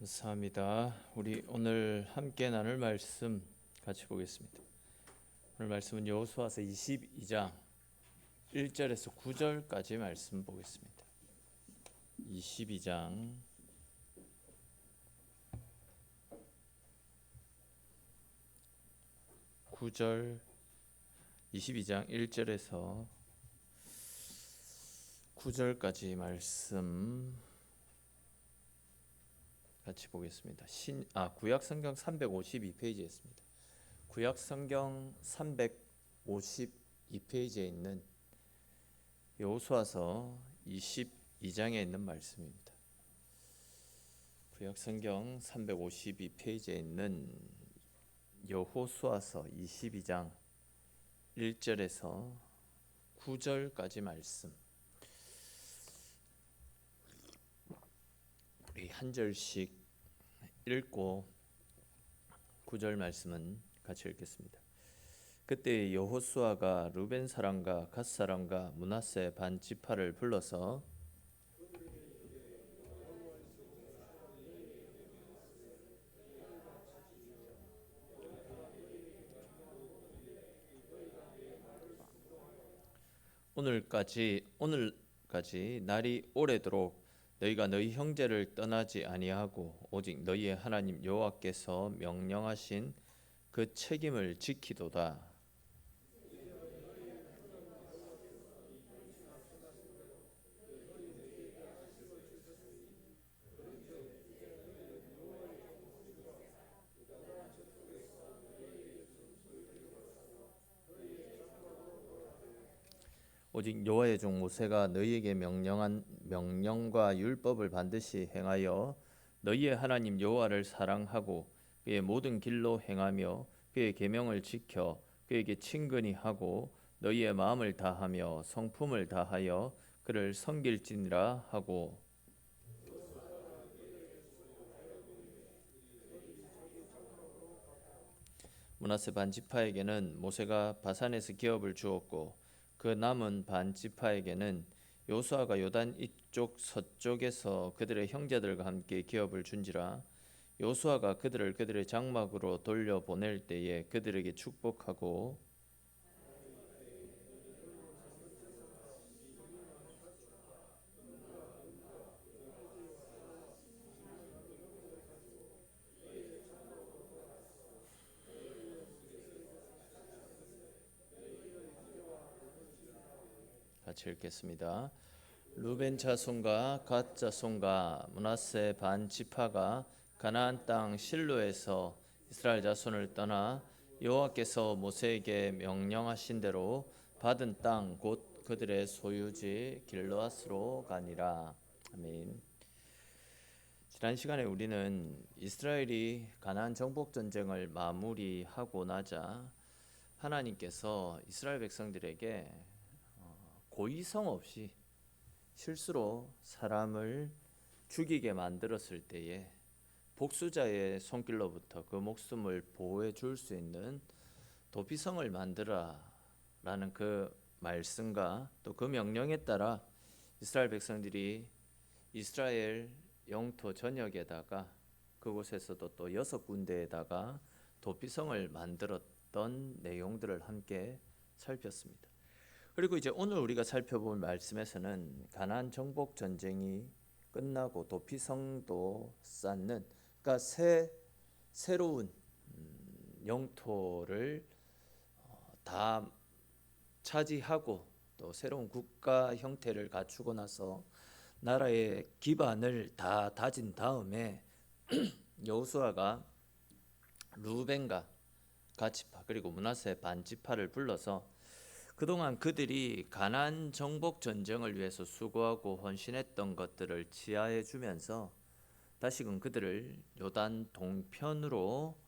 감사합니다. 우리 오늘 함께 나눌 말씀 같이 보겠습니다. 오늘 말씀은 여호수아서 22장 1절에서 9절까지 말씀 보겠습니다. 22장 9절 22장 1절에서 9절까지 말씀 같이 보겠습니다. 구약 성경 352페이지에 있습니다. 구약 성경 352페이지에 있는 여호수아서 22장에 있는 말씀입니다. 구약 성경 352페이지에 있는 여호수아서 22장 1절에서 9절까지 말씀. 우리 한 절씩 읽고 9절 말씀은 같이 읽겠습니다. 그때 여호수아가 르벤 사람과 갓 사람과 므낫세 반 지파를 불러서 오늘까지 날이 오래도록 너희가 너희 형제를 떠나지 아니하고 오직 너희의 하나님 여호와께서 명령하신 그 책임을 지키도다. 오직 여호와의 종 모세가 너희에게 명령한 명령과 율법을 반드시 행하여 너희의 하나님 여호와를 사랑하고 그의 모든 길로 행하며 그의 계명을 지켜 그에게 친근히 하고 너희의 마음을 다하며 성품을 다하여 그를 섬길지니라 하고 므낫세 반 지파에게는 모세가 바산에서 기업을 주었고 그 남은 반 지파에게는 여호수아가 요단 이쪽 서쪽에서 그들의 형제들과 함께 기업을 준지라. 여호수아가 그들의 장막으로 돌려 보낼 때에 그들에게 축복하고 같이 읽겠습니다. 르벤 자손과 갓 자손과 므낫세 반 지파가 가나안 땅 실로에서 이스라엘 자손을 떠나 여호와께서 모세에게 명령하신 대로 받은 땅 곧 그들의 소유지 길르앗으로 가니라. 아멘. 지난 시간에 우리는 이스라엘이 가나안 정복 전쟁을 마무리하고 나자 하나님께서 이스라엘 백성들에게 고의성 없이 실수로 사람을 죽이게 만들었을 때에 복수자의 손길로부터 그 목숨을 보호해 줄 수 있는 도피성을 만들어라라는 그 말씀과 또 그 명령에 따라 이스라엘 백성들이 이스라엘 영토 전역에다가 그곳에서도 또 6군데에다가 도피성을 만들었던 내용들을 함께 살폈습니다. 그리고 이제 오늘 우리가 살펴볼 말씀에서는 가나안 정복 전쟁이 끝나고 도피성도 쌓는 그러니까 새로운 영토를 다 차지하고 또 새로운 국가 형태를 갖추고 나서 나라의 기반을 다 다진 다음에 여호수아가 르벤과 갓지파 그리고 므낫세 반 지파를 불러서 그동안 그들이 가나안 정복 전쟁을 위해서 수고하고 헌신했던 것들을 치하해 주면서 다시금 그들을 요단 동편으로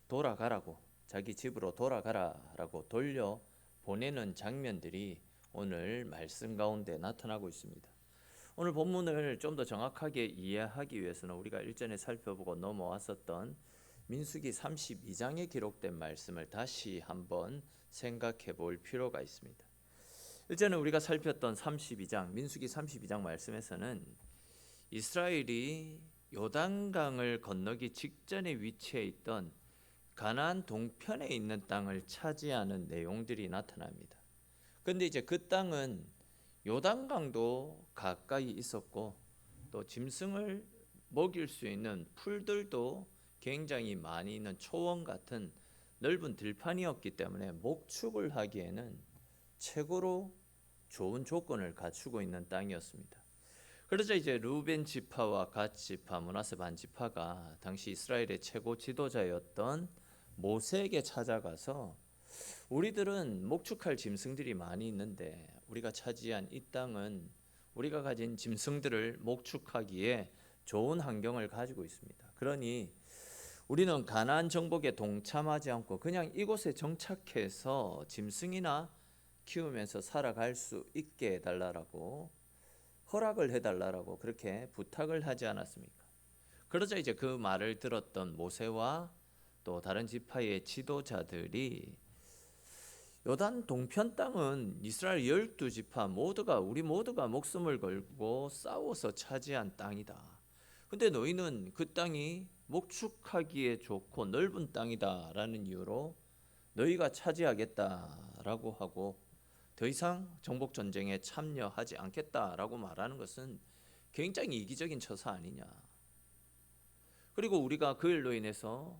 돌아가라고 자기 집으로 돌아가라라고 돌려 보내는 장면들이 오늘 말씀 가운데 나타나고 있습니다. 오늘 본문을 좀 더 정확하게 이해하기 위해서는 우리가 일전에 살펴보고 넘어왔었던 민수기 32장에 기록된 말씀을 다시 한번 생각해 볼 필요가 있습니다. 일전에 우리가 살폈던 민수기 32장 말씀에서는 이스라엘이 요단강을 건너기 직전에 위치해 있던 가나안 동편에 있는 땅을 차지하는 내용들이 나타납니다. 그런데 이제 그 땅은 요단강도 가까이 있었고 또 짐승을 먹일 수 있는 풀들도 굉장히 많이 있는 초원 같은 넓은 들판이었기 때문에 목축을 하기에는 최고로 좋은 조건을 갖추고 있는 땅이었습니다. 그러자 이제 루벤 지파와 갓 지파, 므낫세 반 지파가 당시 이스라엘의 최고 지도자였던 모세에게 찾아가서 우리들은 목축할 짐승들이 많이 있는데 우리가 차지한 이 땅은 우리가 가진 짐승들을 목축하기에 좋은 환경을 가지고 있습니다. 그러니 우리는 가나안 정복에 동참하지 않고 그냥 이곳에 정착해서 짐승이나 키우면서 살아갈 수 있게 해달라고 허락을 해달라고 그렇게 부탁을 하지 않았습니까? 그러자 이제 그 말을 들었던 모세와 또 다른 지파의 지도자들이 요단 동편 땅은 이스라엘 12지파 우리 모두가 목숨을 걸고 싸워서 차지한 땅이다. 근데 너희는 그 땅이 목축하기에 좋고 넓은 땅이다라는 이유로 너희가 차지하겠다라고 하고 더 이상 정복 전쟁에 참여하지 않겠다라고 말하는 것은 굉장히 이기적인 처사 아니냐. 그리고 우리가 그 일로 인해서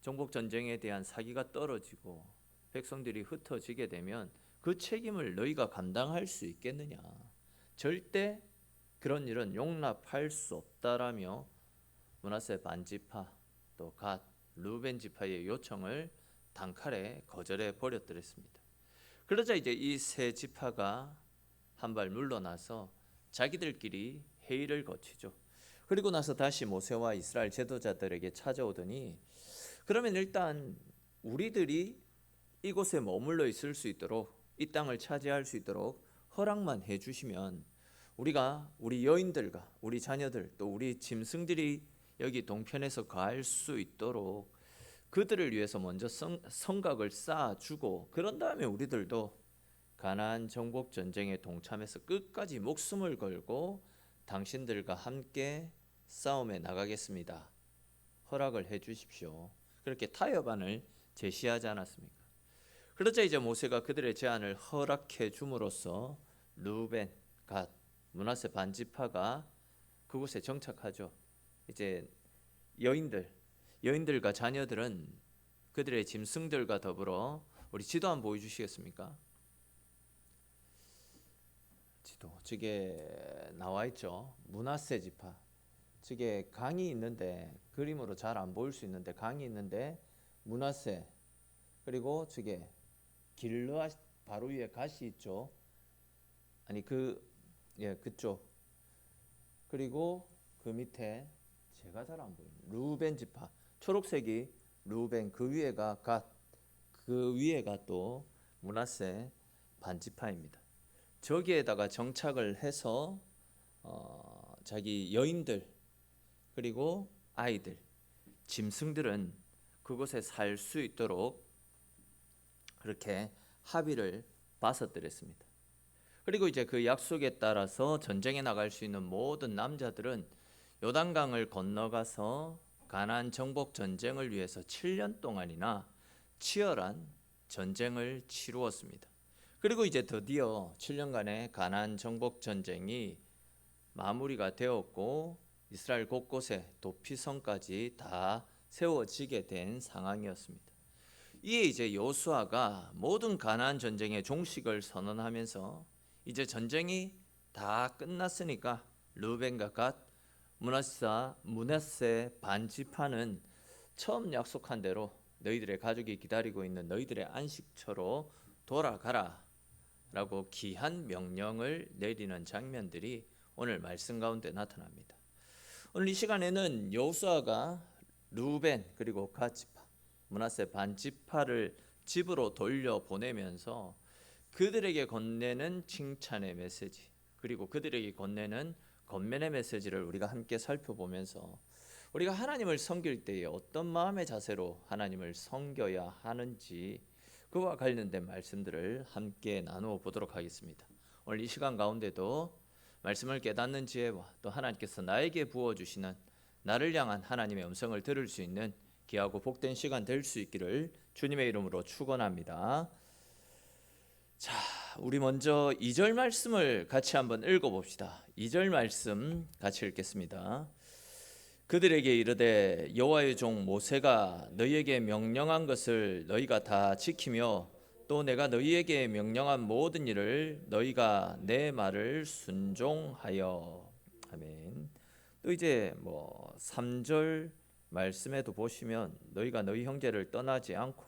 정복 전쟁에 대한 사기가 떨어지고 백성들이 흩어지게 되면 그 책임을 너희가 감당할 수 있겠느냐. 절대 그런 일은 용납할 수 없다라며 므낫세 반지파 또 갓 루벤 지파의 요청을 단칼에 거절해 버렸더랬습니다. 그러자 이제 이 세 지파가 한 발 물러나서 자기들끼리 회의를 거치죠. 그리고 나서 다시 모세와 이스라엘 지도자들에게 찾아오더니 그러면 일단 우리들이 이곳에 머물러 있을 수 있도록 이 땅을 차지할 수 있도록 허락만 해주시면 우리가 우리 여인들과 우리 자녀들 또 우리 짐승들이 여기 동편에서 거할 수 있도록 그들을 위해서 먼저 성곽을 쌓아주고 그런 다음에 우리들도 가나안 정복 전쟁에 동참해서 끝까지 목숨을 걸고 당신들과 함께 싸움에 나가겠습니다. 허락을 해주십시오. 그렇게 타협안을 제시하지 않았습니까? 그러자 이제 모세가 그들의 제안을 허락해 줌으로써 루벤, 갓, 므낫세 반지파가 그곳에 정착하죠. 이제 여인들과 자녀들은 그들의 짐승들과 더불어 우리 지도 한번 보여주시겠습니까? 지도 저게 나와 있죠. 므낫세 지파. 저게 강이 있는데 그림으로 잘 안 보일 수 있는데 강이 있는데 므낫세 그리고 저게 길르앗 바로 위에 갓이 있죠. 아니 그쪽 그리고 그 밑에 제가 잘 안 보이는 루벤 지파 초록색이 루벤 그 위에가 갓 그 위에가 또 므낫세 반지파입니다. 저기에다가 정착을 해서 자기 여인들 그리고 아이들 짐승들은 그곳에 살 수 있도록 그렇게 합의를 받았더랬습니다. 그리고 이제 그 약속에 따라서 전쟁에 나갈 수 있는 모든 남자들은 요단강을 건너가서 가나안 정복 전쟁을 위해서 7년 동안이나 치열한 전쟁을 치루었습니다. 그리고 이제 드디어 7년간의 가나안 정복 전쟁이 마무리가 되었고 이스라엘 곳곳에 도피성까지 다 세워지게 된 상황이었습니다. 이에 이제 여호수아가 모든 가나안 전쟁의 종식을 선언하면서 이제 전쟁이 다 끝났으니까 루벤과 갓, 므낫세 반지파는 처음 약속한 대로 너희들의 가족이 기다리고 있는 너희들의 안식처로 돌아가라 라고 귀한 명령을 내리는 장면들이 오늘 말씀 가운데 나타납니다. 오늘 이 시간에는 여호수아가 루벤 그리고 갓 지파, 므낫세 반지파를 집으로 돌려보내면서 그들에게 건네는 칭찬의 메시지 그리고 그들에게 건네는 권면의 메시지를 우리가 함께 살펴보면서 우리가 하나님을 섬길 때에 어떤 마음의 자세로 하나님을 섬겨야 하는지 그와 관련된 말씀들을 함께 나누어 보도록 하겠습니다. 오늘 이 시간 가운데도 말씀을 깨닫는 지혜와 또 하나님께서 나에게 부어주시는 나를 향한 하나님의 음성을 들을 수 있는 귀하고 복된 시간 될 수 있기를 주님의 이름으로 축원합니다. 자, 우리 먼저 2절 말씀을 같이 한번 읽어봅시다. 2절 말씀 같이 읽겠습니다. 그들에게 이르되 여호와의 종 모세가 너희에게 명령한 것을 너희가 다 지키며 또 내가 너희에게 명령한 모든 일을 너희가 내 말을 순종하여. 아멘. 또 이제 3절 말씀에도 보시면 너희가 너희 형제를 떠나지 않고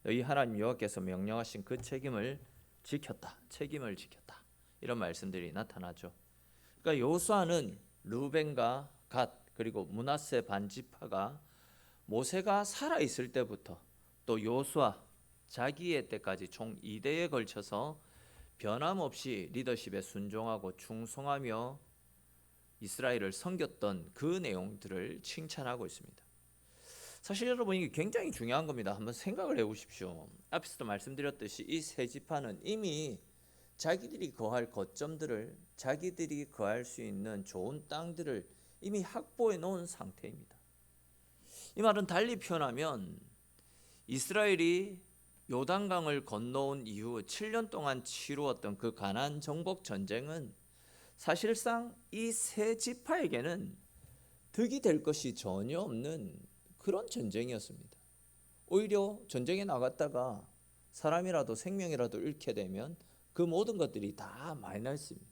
너희 하나님 여호와께서 명령하신 그 책임을 지켰다. 이런 말씀들이 나타나죠. 그러니까 여호수아는 루벤과 갓 그리고 므낫세 반지파가 모세가 살아 있을 때부터 또 여호수아 자기의 때까지 총 2대에 걸쳐서 변함없이 리더십에 순종하고 충성하며 이스라엘을 섬겼던 그 내용들을 칭찬하고 있습니다. 사실 여러분 이게 굉장히 중요한 겁니다. 한번 생각을 해보십시오. 앞에서도 말씀드렸듯이 이 세 지파는 이미 자기들이 거할 거점들을, 자기들이 거할 수 있는 좋은 땅들을 이미 확보해 놓은 상태입니다. 이 말은 달리 표현하면 이스라엘이 요단강을 건너온 이후 7년 동안 치루었던 그 가나안 정복 전쟁은 사실상 이 세 지파에게는 득이 될 것이 전혀 없는 그런 전쟁이었습니다. 오히려 전쟁에 나갔다가 사람이라도 생명이라도 잃게 되면 그 모든 것들이 다 마이너스입니다.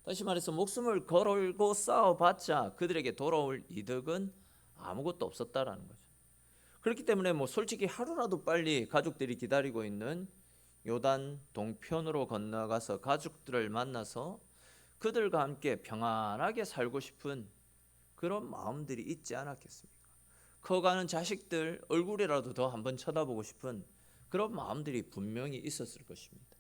다시 말해서 목숨을 걸고 싸워봤자 그들에게 돌아올 이득은 아무것도 없었다라는 거죠. 그렇기 때문에 솔직히 하루라도 빨리 가족들이 기다리고 있는 요단 동편으로 건너가서 가족들을 만나서 그들과 함께 평안하게 살고 싶은 그런 마음들이 있지 않았겠습니까? 커가는 자식들 얼굴이라도 더 한번 쳐다보고 싶은 그런 마음들이 분명히 있었을 것입니다.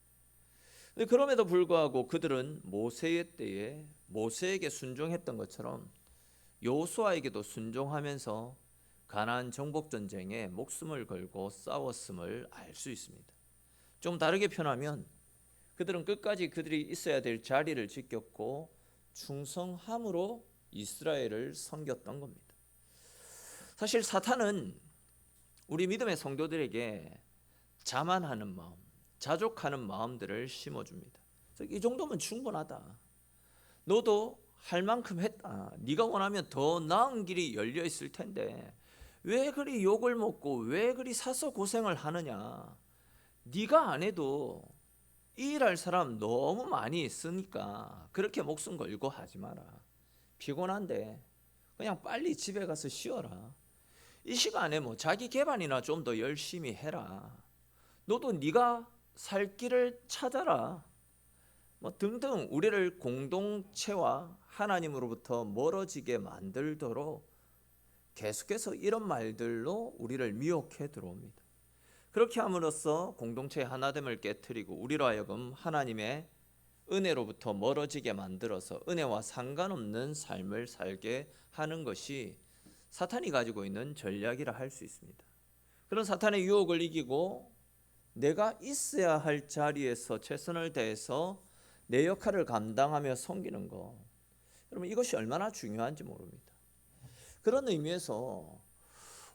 그럼에도 불구하고 그들은 모세의 때에 모세에게 순종했던 것처럼 여호수아에게도 순종하면서 가나안 정복 전쟁에 목숨을 걸고 싸웠음을 알 수 있습니다. 좀 다르게 표현하면 그들은 끝까지 그들이 있어야 될 자리를 지켰고 충성함으로 이스라엘을 섬겼던 겁니다. 사실 사탄은 우리 믿음의 성도들에게 자만하는 마음, 자족하는 마음들을 심어줍니다. 이 정도면 충분하다. 너도 할 만큼 했다. 네가 원하면 더 나은 길이 열려 있을 텐데 왜 그리 욕을 먹고 왜 그리 사서 고생을 하느냐. 네가 안 해도 이 일할 사람 너무 많이 있으니까 그렇게 목숨 걸고 하지 마라. 피곤한데 그냥 빨리 집에 가서 쉬어라. 이 시간에 자기 개발이나 좀 더 열심히 해라. 너도 네가 살 길을 찾아라. 등등 우리를 공동체와 하나님으로부터 멀어지게 만들도록 계속해서 이런 말들로 우리를 미혹해 들어옵니다. 그렇게 함으로써 공동체의 하나됨을 깨트리고 우리로 하여금 하나님의 은혜로부터 멀어지게 만들어서 은혜와 상관없는 삶을 살게 하는 것이 사탄이 가지고 있는 전략이라 할 수 있습니다. 그런 사탄의 유혹을 이기고 내가 있어야 할 자리에서 최선을 다해서 내 역할을 감당하며 섬기는 것, 여러분 이것이 얼마나 중요한지 모릅니다. 그런 의미에서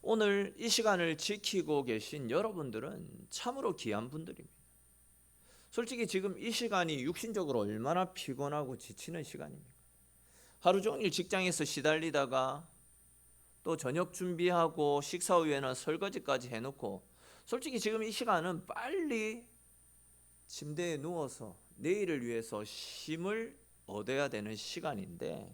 오늘 이 시간을 지키고 계신 여러분들은 참으로 귀한 분들입니다. 솔직히 지금 이 시간이 육신적으로 얼마나 피곤하고 지치는 시간입니까? 하루 종일 직장에서 시달리다가 또 저녁 준비하고 식사 후에는 설거지까지 해놓고 솔직히 지금 이 시간은 빨리 침대에 누워서 내일을 위해서 힘을 얻어야 되는 시간인데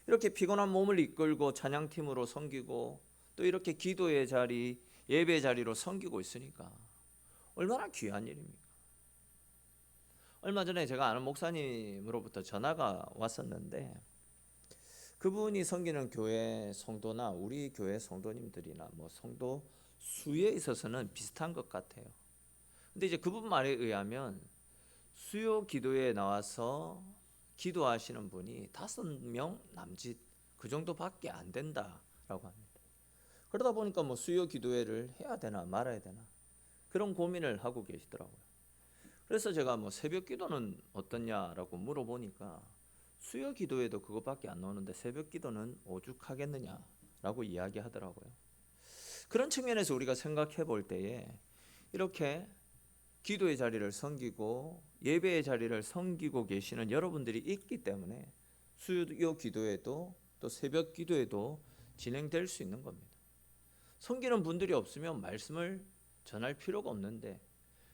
이렇게 피곤한 몸을 이끌고 찬양팀으로 섬기고 또 이렇게 기도의 자리, 예배의 자리로 섬기고 있으니까 얼마나 귀한 일입니까? 얼마 전에 제가 아는 목사님으로부터 전화가 왔었는데 그분이 섬기는 교회 성도나 우리 교회 성도님들이나 성도 수에 있어서는 비슷한 것 같아요. 근데 이제 그분 말에 의하면 수요 기도에 나와서 기도하시는 분이 5명 남짓 그 정도밖에 안 된다라고 합니다. 그러다 보니까 수요 기도회를 해야 되나 말아야 되나 그런 고민을 하고 계시더라고요. 그래서 제가 새벽 기도는 어떠냐라고 물어보니까 수요 기도에도 그것밖에 안 나오는데 새벽 기도는 오죽하겠느냐라고 이야기하더라고요. 그런 측면에서 우리가 생각해 볼 때에 이렇게 기도의 자리를 섬기고 예배의 자리를 섬기고 계시는 여러분들이 있기 때문에 수요 기도에도 또 새벽 기도에도 진행될 수 있는 겁니다. 섬기는 분들이 없으면 말씀을 전할 필요가 없는데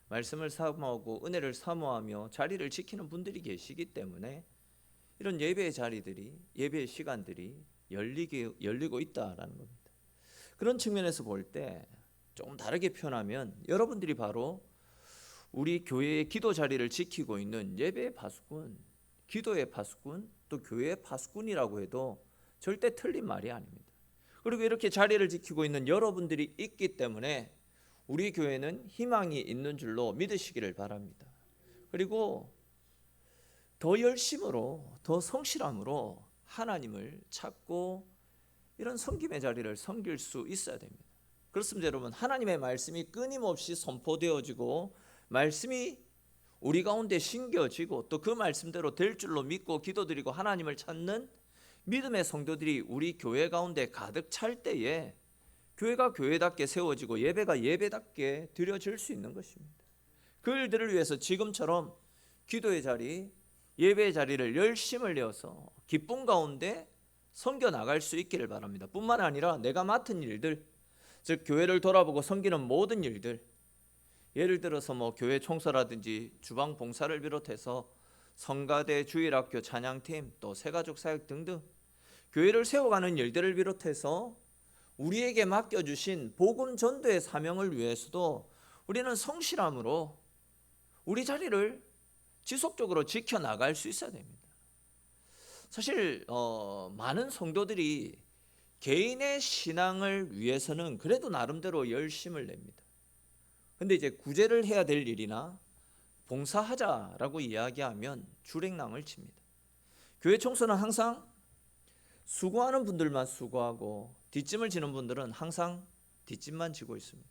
말씀을 사모하고 은혜를 사모하며 자리를 지키는 분들이 계시기 때문에 이런 예배의 자리들이, 예배의 시간들이 열리고 있다라는 겁니다. 그런 측면에서 볼 때 조금 다르게 표현하면 여러분들이 바로 우리 교회의 기도 자리를 지키고 있는 예배의 파수꾼, 기도의 파수꾼, 또 교회의 파수꾼이라고 해도 절대 틀린 말이 아닙니다. 그리고 이렇게 자리를 지키고 있는 여러분들이 있기 때문에 우리 교회는 희망이 있는 줄로 믿으시기를 바랍니다. 그리고 더 열심으로, 더 성실함으로 하나님을 찾고 이런 섬김의 자리를 섬길 수 있어야 됩니다. 그렇습니다, 여러분. 하나님의 말씀이 끊임없이 선포되어지고 말씀이 우리 가운데 심겨지고 또 그 말씀대로 될 줄로 믿고 기도드리고 하나님을 찾는 믿음의 성도들이 우리 교회 가운데 가득 찰 때에 교회가 교회답게 세워지고 예배가 예배답게 드려질 수 있는 것입니다. 그 일들을 위해서 지금처럼 기도의 자리, 예배의 자리를 열심을 내어서 기쁨 가운데 섬겨 나갈 수 있기를 바랍니다. 뿐만 아니라 내가 맡은 일들, 즉 교회를 돌아보고 섬기는 모든 일들, 예를 들어서 교회 청소라든지 주방 봉사를 비롯해서 성가대, 주일학교, 찬양팀, 또 새가족 사역 등등 교회를 세워가는 일들을 비롯해서 우리에게 맡겨주신 복음 전도의 사명을 위해서도 우리는 성실함으로 우리 자리를 지속적으로 지켜나갈 수 있어야 됩니다. 사실 많은 성도들이 개인의 신앙을 위해서는 그래도 나름대로 열심을 냅니다. 근데 이제 구제를 해야 될 일이나 봉사하자라고 이야기하면 주랭랑을 칩니다. 교회 청소는 항상 수고하는 분들만 수고하고 뒷짐을 지는 분들은 항상 뒷짐만 지고 있습니다.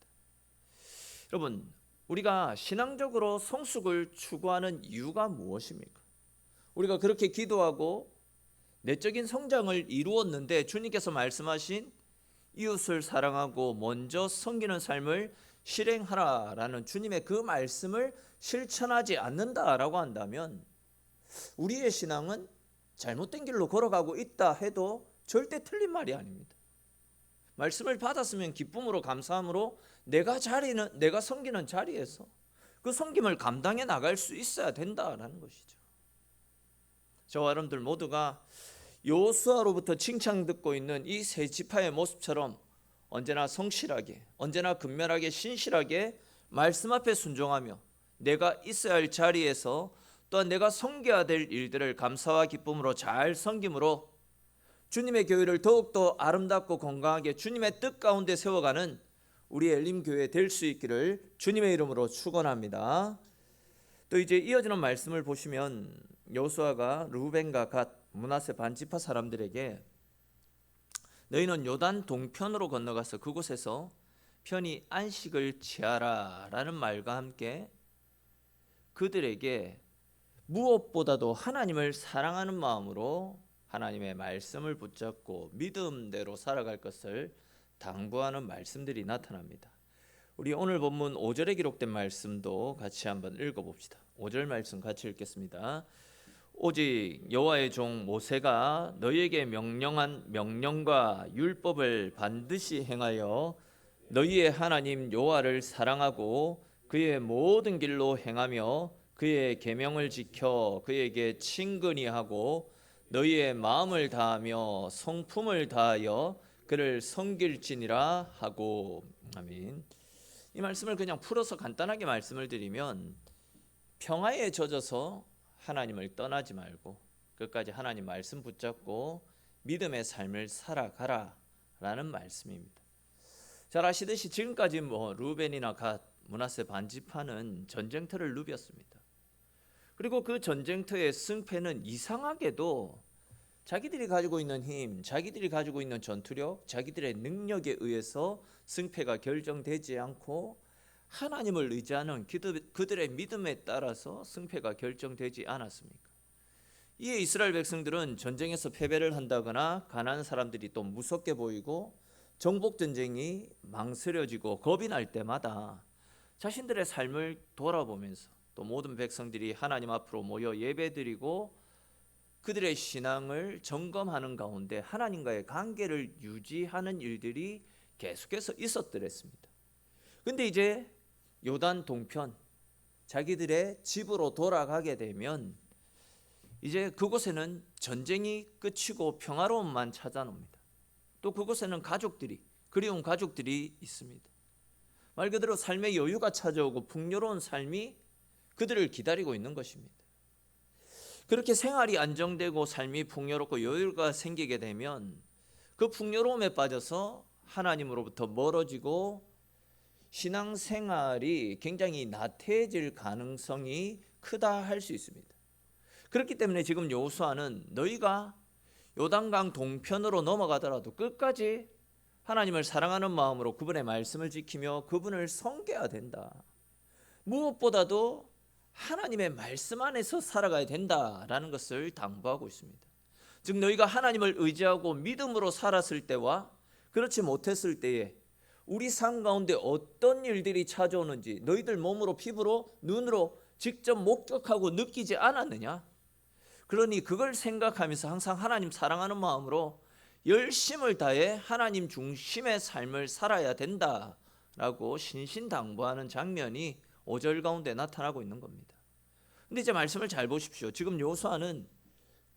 여러분, 우리가 신앙적으로 성숙을 추구하는 이유가 무엇입니까? 우리가 그렇게 기도하고 내적인 성장을 이루었는데 주님께서 말씀하신 이웃을 사랑하고 먼저 섬기는 삶을 실행하라라는 주님의 그 말씀을 실천하지 않는다라고 한다면 우리의 신앙은 잘못된 길로 걸어가고 있다 해도 절대 틀린 말이 아닙니다. 말씀을 받았으면 기쁨으로 감사함으로 내가 섬기는 자리에서 그 섬김을 감당해 나갈 수 있어야 된다라는 것이죠. 저와 여러분들 모두가 여호수아로부터 칭찬 듣고 있는 이 세 지파의 모습처럼 언제나 성실하게, 언제나 근면하게, 신실하게 말씀 앞에 순종하며 내가 있어야 할 자리에서 또한 내가 섬겨야 될 일들을 감사와 기쁨으로 잘 섬김으로 주님의 교회를 더욱더 아름답고 건강하게 주님의 뜻 가운데 세워가는 우리 엘림교회 될 수 있기를 주님의 이름으로 축원합니다. 또 이제 이어지는 말씀을 보시면 여호수아가 르우벤과 갓, 므낫세 반지파 사람들에게 너희는 요단 동편으로 건너가서 그곳에서 편히 안식을 취하라 라는 말과 함께 그들에게 무엇보다도 하나님을 사랑하는 마음으로 하나님의 말씀을 붙잡고 믿음대로 살아갈 것을 당부하는 말씀들이 나타납니다. 우리 오늘 본문 5절에 기록된 말씀도 같이 한번 읽어봅시다. 5절 말씀 같이 읽겠습니다. 오직 여호와의 종 모세가 너희에게 명령한 명령과 율법을 반드시 행하여 너희의 하나님 여호와를 사랑하고 그의 모든 길로 행하며 그의 계명을 지켜 그에게 친근히 하고 너희의 마음을 다하며 성품을 다하여 그를 섬길지니라 하고. 아멘. 이 말씀을 그냥 풀어서 간단하게 말씀을 드리면 평화에 젖어서 하나님을 떠나지 말고 끝까지 하나님 말씀 붙잡고 믿음의 삶을 살아가라 라는 말씀입니다. 잘 아시듯이 지금까지 루벤이나 갓, 므낫세 반지파는 전쟁터를 누볐습니다. 그리고 그 전쟁터의 승패는 이상하게도 자기들이 가지고 있는 힘, 자기들이 가지고 있는 전투력, 자기들의 능력에 의해서 승패가 결정되지 않고 하나님을 의지하는 그들의 믿음에 따라서 승패가 결정되지 않았습니까? 이에 이스라엘 백성들은 전쟁에서 패배를 한다거나 가난한 사람들이 또 무섭게 보이고 정복 전쟁이 망설여지고 겁이 날 때마다 자신들의 삶을 돌아보면서 또 모든 백성들이 하나님 앞으로 모여 예배드리고 그들의 신앙을 점검하는 가운데 하나님과의 관계를 유지하는 일들이 계속해서 있었더랬습니다. 근데 이제 요단 동편 자기들의 집으로 돌아가게 되면 이제 그곳에는 전쟁이 끝이고 평화로움만 찾아옵니다. 또 그곳에는 가족들이, 그리운 가족들이 있습니다. 말 그대로 삶의 여유가 찾아오고 풍요로운 삶이 그들을 기다리고 있는 것입니다. 그렇게 생활이 안정되고 삶이 풍요롭고 여유가 생기게 되면 그 풍요로움에 빠져서 하나님으로부터 멀어지고 신앙생활이 굉장히 나태해질 가능성이 크다 할 수 있습니다. 그렇기 때문에 지금 여호수아는 너희가 요단강 동편으로 넘어가더라도 끝까지 하나님을 사랑하는 마음으로 그분의 말씀을 지키며 그분을 섬겨야 된다. 무엇보다도 하나님의 말씀 안에서 살아가야 된다라는 것을 당부하고 있습니다. 즉 너희가 하나님을 의지하고 믿음으로 살았을 때와 그렇지 못했을 때에 우리 삶 가운데 어떤 일들이 찾아오는지 너희들 몸으로 피부로 눈으로 직접 목격하고 느끼지 않았느냐? 그러니 그걸 생각하면서 항상 하나님 사랑하는 마음으로 열심을 다해 하나님 중심의 삶을 살아야 된다라고 신신당부하는 장면이 5절 가운데 나타나고 있는 겁니다. 근데 이제 말씀을 잘 보십시오. 지금 여호수아는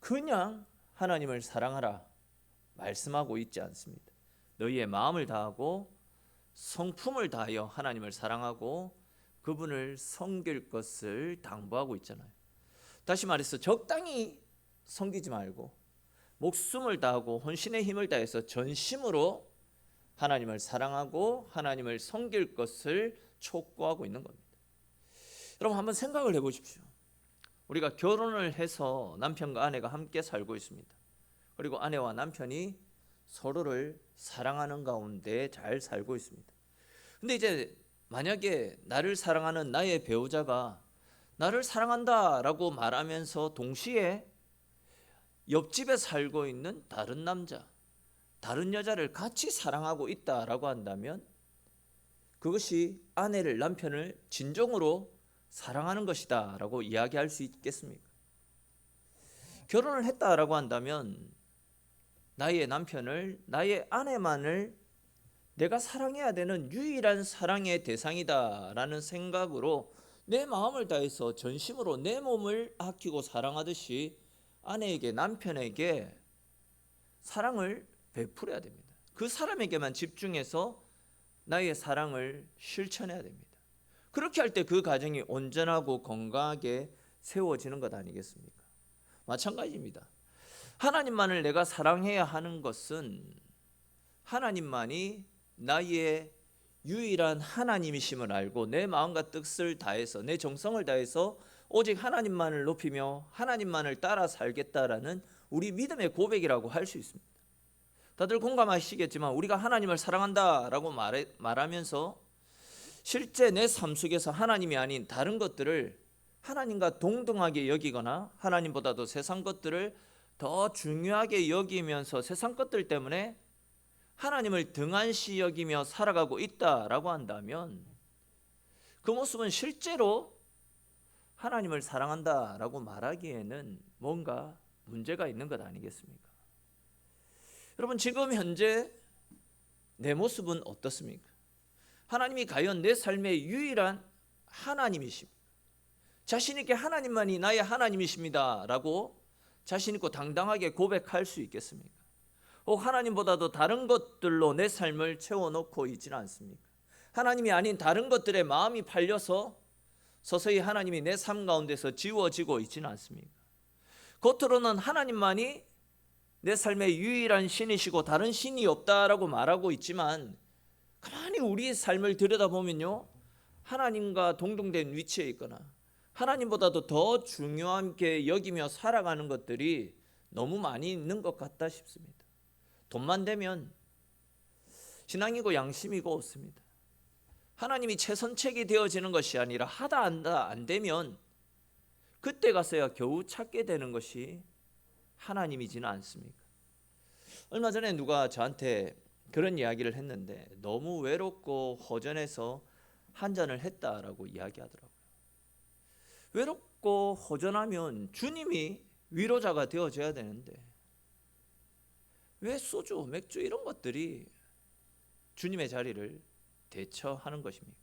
그냥 하나님을 사랑하라 말씀하고 있지 않습니다. 너희의 마음을 다하고 성품을 다하여 하나님을 사랑하고 그분을 섬길 것을 당부하고 있잖아요. 다시 말해서 적당히 섬기지 말고 목숨을 다하고 혼신의 힘을 다해서 전심으로 하나님을 사랑하고 하나님을 섬길 것을 촉구하고 있는 겁니다. 여러분 한번 생각을 해보십시오. 우리가 결혼을 해서 남편과 아내가 함께 살고 있습니다. 그리고 아내와 남편이 서로를 사랑하는 가운데 잘 살고 있습니다. 근데 이제 만약에 나를 사랑하는 나의 배우자가 나를 사랑한다라고 말하면서 동시에 옆집에 살고 있는 다른 남자, 다른 여자를 같이 사랑하고 있다라고 한다면 그것이 아내를, 남편을 진정으로 사랑하는 것이다 라고 이야기할 수 있겠습니까? 결혼을 했다라고 한다면 나의 남편을, 나의 아내만을 내가 사랑해야 되는 유일한 사랑의 대상이다 라는 생각으로 내 마음을 다해서 전심으로 내 몸을 아끼고 사랑하듯이 아내에게, 남편에게 사랑을 베풀어야 됩니다. 그 사람에게만 집중해서 나의 사랑을 실천해야 됩니다. 그렇게 할 때 그 가정이 온전하고 건강하게 세워지는 것 아니겠습니까? 마찬가지입니다. 하나님만을 내가 사랑해야 하는 것은 하나님만이 나의 유일한 하나님이심을 알고 내 마음과 뜻을 다해서 내 정성을 다해서 오직 하나님만을 높이며 하나님만을 따라 살겠다라는 우리 믿음의 고백이라고 할 수 있습니다. 다들 공감하시겠지만 우리가 하나님을 사랑한다라고 말하면서 실제 내 삶 속에서 하나님이 아닌 다른 것들을 하나님과 동등하게 여기거나 하나님보다도 세상 것들을 더 중요하게 여기면서 세상 것들 때문에 하나님을 등한시 여기며 살아가고 있다라고 한다면 그 모습은 실제로 하나님을 사랑한다라고 말하기에는 뭔가 문제가 있는 것 아니겠습니까? 여러분 지금 현재 내 모습은 어떻습니까? 하나님이 과연 내 삶의 유일한 하나님이십니까? 자신 있게 하나님만이 나의 하나님이십니다 라고 자신 있고 당당하게 고백할 수 있겠습니까? 혹 하나님보다도 다른 것들로 내 삶을 채워놓고 있지는 않습니까? 하나님이 아닌 다른 것들에 마음이 팔려서 서서히 하나님이 내 삶 가운데서 지워지고 있지는 않습니까? 겉으로는 하나님만이 내 삶의 유일한 신이시고 다른 신이 없다라고 말하고 있지만 가만히 우리의 삶을 들여다보면요, 하나님과 동등된 위치에 있거나 하나님보다도 더 중요하게 여기며 살아가는 것들이 너무 많이 있는 것 같다 싶습니다. 돈만 되면 신앙이고 양심이고 없습니다. 하나님이 최선책이 되어지는 것이 아니라 하다 한다 안 되면 그때 가서야 겨우 찾게 되는 것이 하나님이지는 않습니까? 얼마 전에 누가 저한테 그런 이야기를 했는데 너무 외롭고 허전해서 한잔을 했다라고 이야기하더라고요. 외롭고 허전하면 주님이 위로자가 되어줘야 되는데 왜 소주, 맥주 이런 것들이 주님의 자리를 대처하는 것입니까?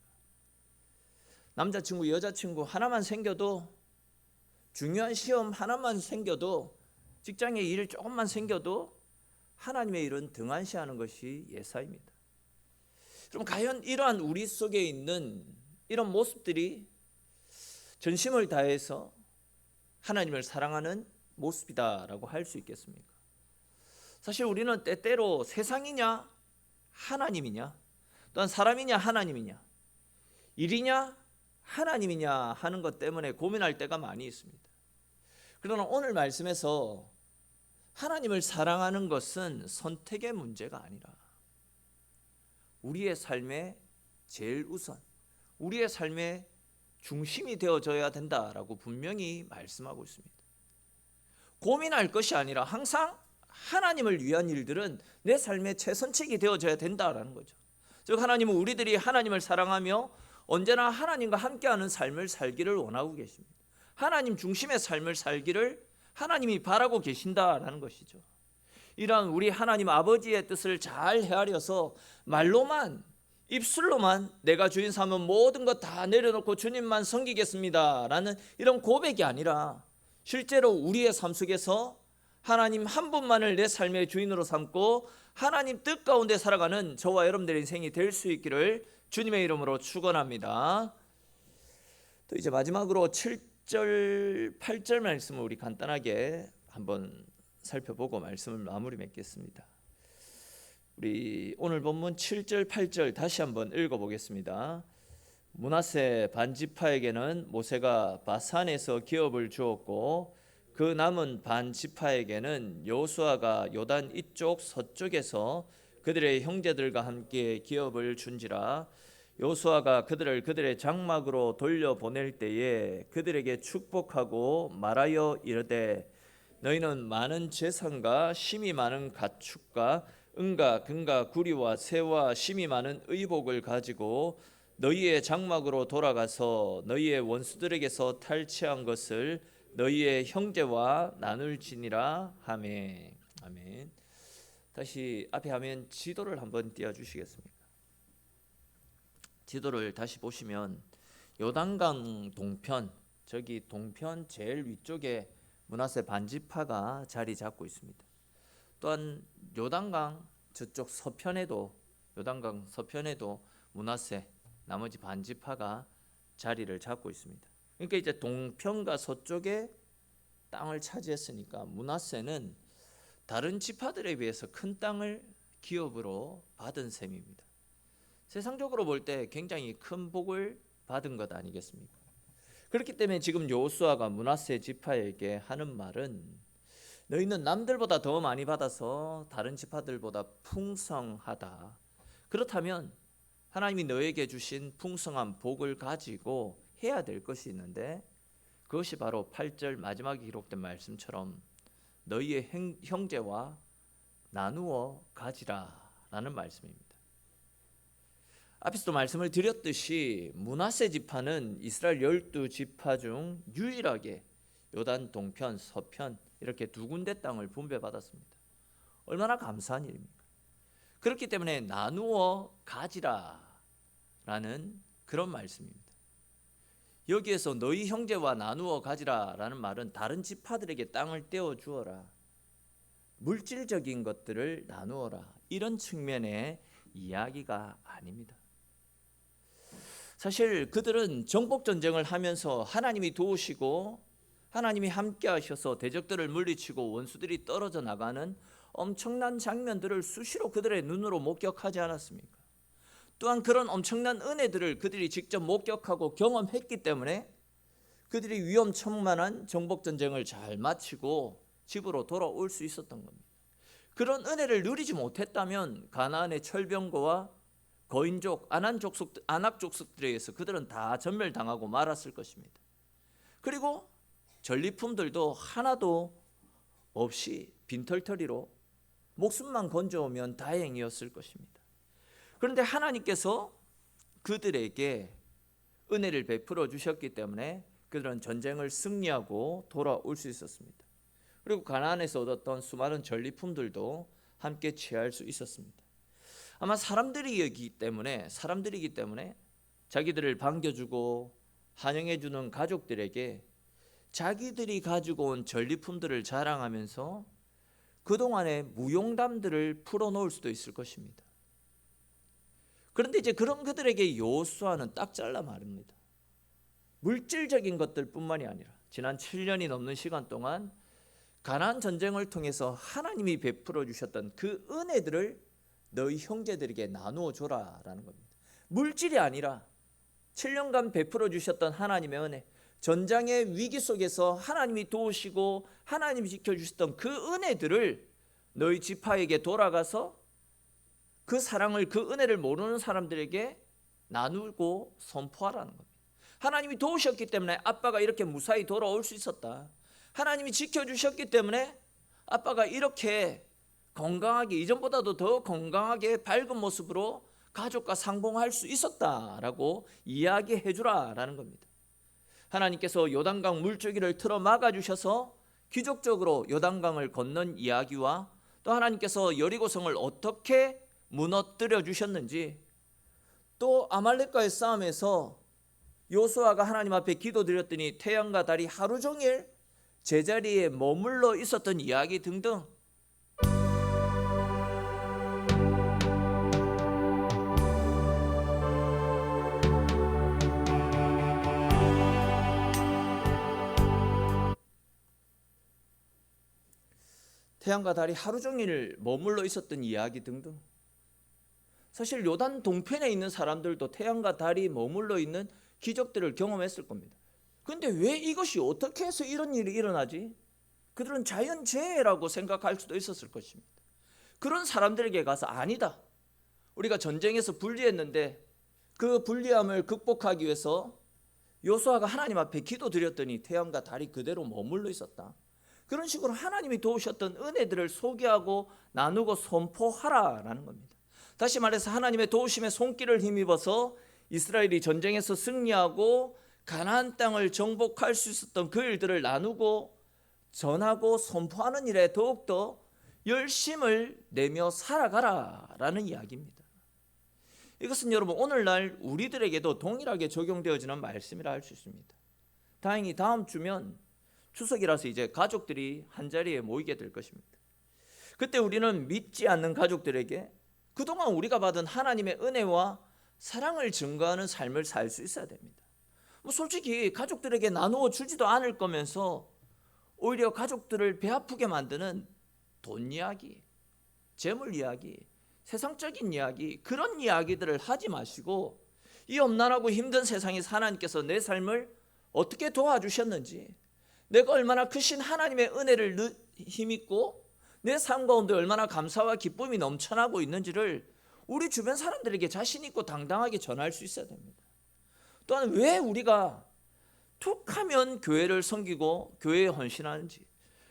남자친구, 여자친구 하나만 생겨도, 중요한 시험 하나만 생겨도, 직장에 일 조금만 생겨도 하나님의 일은 등한시하는 것이 예사입니다. 그럼 과연 이러한 우리 속에 있는 이런 모습들이 전심을 다해서 하나님을 사랑하는 모습이다라고 할 수 있겠습니까? 사실 우리는 때때로 세상이냐 하나님이냐, 또한 사람이냐 하나님이냐, 일이냐 하나님이냐 하는 것 때문에 고민할 때가 많이 있습니다. 그러나 오늘 말씀에서 하나님을 사랑하는 것은 선택의 문제가 아니라 우리의 삶의 제일 우선, 우리의 삶의 중심이 되어져야 된다라고 분명히 말씀하고 있습니다. 고민할 것이 아니라 항상 하나님을 위한 일들은 내 삶의 최선책이 되어져야 된다라는 거죠. 즉 하나님은 우리들이 하나님을 사랑하며 언제나 하나님과 함께하는 삶을 살기를 원하고 계십니다. 하나님 중심의 삶을 살기를 하나님이 바라고 계신다라는 것이죠. 이러한 우리 하나님 아버지의 뜻을 잘 헤아려서 말로만, 입술로만 내가 주인 삼은 모든 것 다 내려놓고 주님만 섬기겠습니다 라는 이런 고백이 아니라 실제로 우리의 삶 속에서 하나님 한 분만을 내 삶의 주인으로 삼고 하나님 뜻 가운데 살아가는 저와 여러분들의 인생이 될 수 있기를 주님의 이름으로 축원합니다. 또 이제 마지막으로 7절, 8절 말씀을 우리 간단하게 한번 살펴보고 말씀을 마무리 맺겠습니다. 우리 오늘 본문 7절, 8절 다시 한번 읽어보겠습니다. 므낫세 반지파에게는 모세가 바산에서 기업을 주었고 그 남은 반지파에게는 여호수아가 요단 이쪽 서쪽에서 그들의 형제들과 함께 기업을 준지라. 여호수아가 그들을 그들의 장막으로 돌려보낼 때에 그들에게 축복하고 말하여 이르되 너희는 많은 재산과 심이 많은 가축과 은과 금과 구리와 새와 심이 많은 의복을 가지고 너희의 장막으로 돌아가서 너희의 원수들에게서 탈취한 것을 너희의 형제와 나눌지니라 하매. 아멘. 다시 앞에 화면 지도를 한번 띄워주시겠습니까? 지도를 다시 보시면 요단강 동편, 저기 동편 제일 위쪽에 므낫세 반지파가 자리 잡고 있습니다. 또한 요단강 저쪽 서편에도, 요단강 서편에도 므낫세 나머지 반지파가 자리를 잡고 있습니다. 그러니까 이제 동편과 서쪽에 땅을 차지했으니까 므낫세는 다른 지파들에 비해서 큰 땅을 기업으로 받은 셈입니다. 세상적으로 볼 때 굉장히 큰 복을 받은 것 아니겠습니까? 그렇기 때문에 지금 여호수아가 므낫세 지파에게 하는 말은 너희는 남들보다 더 많이 받아서 다른 지파들보다 풍성하다. 그렇다면 하나님이 너에게 주신 풍성한 복을 가지고 해야 될 것이 있는데 그것이 바로 8절 마지막에 기록된 말씀처럼 너희의 형제와 나누어 가지라 라는 말씀입니다. 앞에서도 말씀을 드렸듯이 므낫세 지파는 이스라엘 12지파 중 유일하게 요단 동편, 서편 이렇게 두 군데 땅을 분배받았습니다. 얼마나 감사한 일입니까? 그렇기 때문에 나누어 가지라 라는 그런 말씀입니다. 여기에서 너희 형제와 나누어 가지라 라는 말은 다른 지파들에게 땅을 떼어 주어라, 물질적인 것들을 나누어라, 이런 측면의 이야기가 아닙니다. 사실 그들은 정복전쟁을 하면서 하나님이 도우시고 하나님이 함께 하셔서 대적들을 물리치고 원수들이 떨어져 나가는 엄청난 장면들을 수시로 그들의 눈으로 목격하지 않았습니까? 또한 그런 엄청난 은혜들을 그들이 직접 목격하고 경험했기 때문에 그들이 위험천만한 정복전쟁을 잘 마치고 집으로 돌아올 수 있었던 겁니다. 그런 은혜를 누리지 못했다면 가나안의 철병거와 거인족, 아낙 족속들에 의해서 그들은 다 전멸당하고 말았을 것입니다. 그리고 전리품들도 하나도 없이 빈털터리로 목숨만 건져오면 다행이었을 것입니다. 그런데 하나님께서 그들에게 은혜를 베풀어 주셨기 때문에 그들은 전쟁을 승리하고 돌아올 수 있었습니다. 그리고 가나안에서 얻었던 수많은 전리품들도 함께 취할 수 있었습니다. 아마 사람들이기 때문에 자기들을 반겨주고 환영해주는 가족들에게 자기들이 가지고 온 전리품들을 자랑하면서 그동안의 무용담들을 풀어놓을 수도 있을 것입니다. 그런데 이제 그런 그들에게 여호수아는 딱 잘라 말입니다. 물질적인 것들 뿐만이 아니라 지난 7년이 넘는 시간 동안 가나안 전쟁을 통해서 하나님이 베풀어 주셨던 그 은혜들을 너희 형제들에게 나누어 줘라라는 겁니다. 물질이 아니라 7년간 베풀어 주셨던 하나님의 은혜, 전장의 위기 속에서 하나님이 도우시고 하나님이 지켜주셨던 그 은혜들을 너희 지파에게 돌아가서 그 사랑을, 그 은혜를 모르는 사람들에게 나누고 선포하라는 겁니다. 하나님이 도우셨기 때문에 아빠가 이렇게 무사히 돌아올 수 있었다. 하나님이 지켜주셨기 때문에 아빠가 이렇게 건강하게, 이전보다도 더 건강하게 밝은 모습으로 가족과 상봉할 수 있었다라고 이야기해 주라라는 겁니다. 하나님께서 요단강 물줄기를 틀어 막아주셔서 기적적으로 요단강을 건넌 이야기와 또 하나님께서 여리고성을 어떻게 무너뜨려 주셨는지, 또 아말렉과의 싸움에서 요수아가 하나님 앞에 기도드렸더니 태양과 달이 하루 종일 제자리에 머물러 있었던 이야기 등등, 태양과 달이 하루 종일 머물러 있었던 이야기 등등, 사실 요단 동편에 있는 사람들도 태양과 달이 머물러 있는 기적들을 경험했을 겁니다. 그런데 왜 이것이 어떻게 해서 이런 일이 일어나지? 그들은 자연재해라고 생각할 수도 있었을 것입니다. 그런 사람들에게 가서 아니다, 우리가 전쟁에서 불리했는데 그 불리함을 극복하기 위해서 요수아가 하나님 앞에 기도드렸더니 태양과 달이 그대로 머물러 있었다. 그런 식으로 하나님이 도우셨던 은혜들을 소개하고 나누고 선포하라라는 겁니다. 다시 말해서 하나님의 도우심의 손길을 힘입어서 이스라엘이 전쟁에서 승리하고 가나안 땅을 정복할 수 있었던 그 일들을 나누고 전하고 선포하는 일에 더욱더 열심을 내며 살아가라라는 이야기입니다. 이것은 여러분 오늘날 우리들에게도 동일하게 적용되어지는 말씀이라 할 수 있습니다. 다행히 다음 주면 추석이라서 이제 가족들이 한자리에 모이게 될 것입니다. 그때 우리는 믿지 않는 가족들에게 그동안 우리가 받은 하나님의 은혜와 사랑을 증거하는 삶을 살 수 있어야 됩니다. 솔직히 가족들에게 나누어 주지도 않을 거면서 오히려 가족들을 배 아프게 만드는 돈 이야기, 재물 이야기, 세상적인 이야기, 그런 이야기들을 하지 마시고 이 엄난하고 힘든 세상에서 하나님께서 내 삶을 어떻게 도와주셨는지, 내가 얼마나 크신 하나님의 은혜를 힘입고 내 삶 가운데 얼마나 감사와 기쁨이 넘쳐나고 있는지를 우리 주변 사람들에게 자신 있고 당당하게 전할 수 있어야 됩니다. 또한 왜 우리가 툭하면 교회를 섬기고 교회에 헌신하는지,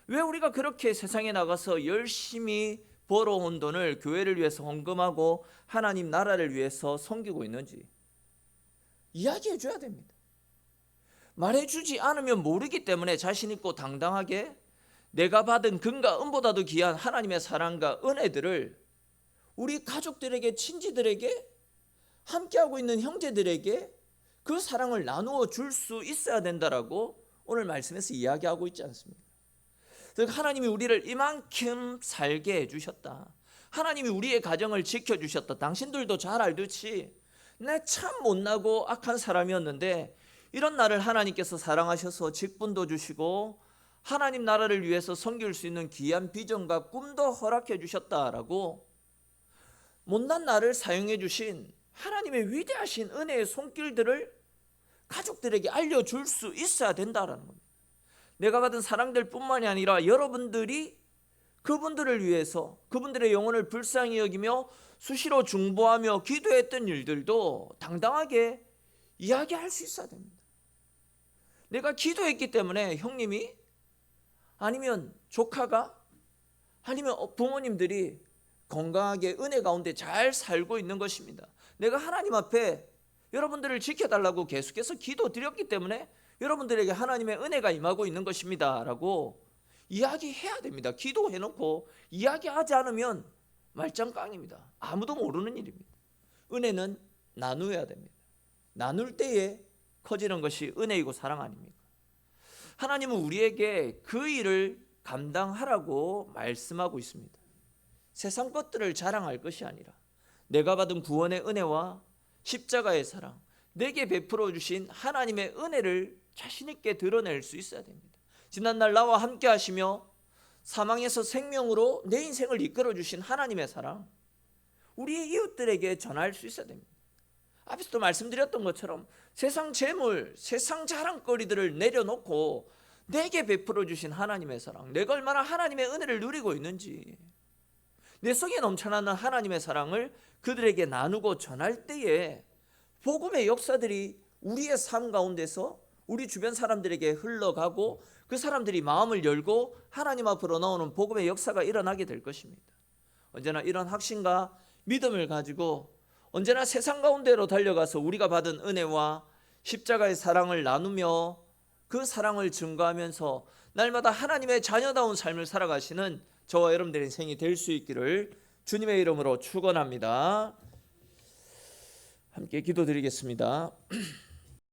왜 우리가 그렇게 세상에 나가서 열심히 벌어온 돈을 교회를 위해서 헌금하고 하나님 나라를 위해서 섬기고 있는지 이야기해 줘야 됩니다. 말해주지 않으면 모르기 때문에 자신 있고 당당하게 내가 받은 금과 은보다도 귀한 하나님의 사랑과 은혜들을 우리 가족들에게, 친지들에게, 함께하고 있는 형제들에게 그 사랑을 나누어 줄 수 있어야 된다라고 오늘 말씀에서 이야기하고 있지 않습니까? 하나님이 우리를 이만큼 살게 해주셨다, 하나님이 우리의 가정을 지켜주셨다. 당신들도 잘 알듯이 내 참 못나고 악한 사람이었는데 이런 나를 하나님께서 사랑하셔서 직분도 주시고 하나님 나라를 위해서 섬길 수 있는 귀한 비전과 꿈도 허락해 주셨다라고 못난 나를 사용해 주신 하나님의 위대하신 은혜의 손길들을 가족들에게 알려줄 수 있어야 된다라는 겁니다. 내가 받은 사랑들 뿐만이 아니라 여러분들이 그분들을 위해서 그분들의 영혼을 불쌍히 여기며 수시로 중보하며 기도했던 일들도 당당하게 이야기할 수 있어야 됩니다. 내가 기도했기 때문에 형님이, 아니면 조카가, 아니면 부모님들이 건강하게 은혜 가운데 잘 살고 있는 것입니다. 내가 하나님 앞에 여러분들을 지켜달라고 계속해서 기도드렸기 때문에 여러분들에게 하나님의 은혜가 임하고 있는 것입니다 라고 이야기해야 됩니다. 기도해놓고 이야기하지 않으면 말짱깡입니다. 아무도 모르는 일입니다. 은혜는 나누어야 됩니다. 나눌 때에 커지는 것이 은혜이고 사랑 아닙니까? 하나님은 우리에게 그 일을 감당하라고 말씀하고 있습니다. 세상 것들을 자랑할 것이 아니라 내가 받은 구원의 은혜와 십자가의 사랑, 내게 베풀어 주신 하나님의 은혜를 자신 있게 드러낼 수 있어야 됩니다. 지난날 나와 함께 하시며 사망에서 생명으로 내 인생을 이끌어 주신 하나님의 사랑, 우리의 이웃들에게 전할 수 있어야 됩니다. 앞에서도 말씀드렸던 것처럼 세상 재물, 세상 자랑거리들을 내려놓고 내게 베풀어 주신 하나님의 사랑, 내가 얼마나 하나님의 은혜를 누리고 있는지, 내 속에 넘쳐나는 하나님의 사랑을 그들에게 나누고 전할 때에 복음의 역사들이 우리의 삶 가운데서 우리 주변 사람들에게 흘러가고 그 사람들이 마음을 열고 하나님 앞으로 나오는 복음의 역사가 일어나게 될 것입니다. 언제나 이런 확신과 믿음을 가지고 언제나 세상 가운데로 달려가서 우리가 받은 은혜와 십자가의 사랑을 나누며 그 사랑을 증거하면서 날마다 하나님의 자녀다운 삶을 살아가시는 저와 여러분들의 인생이 될 수 있기를 주님의 이름으로 축원합니다. 함께 기도드리겠습니다.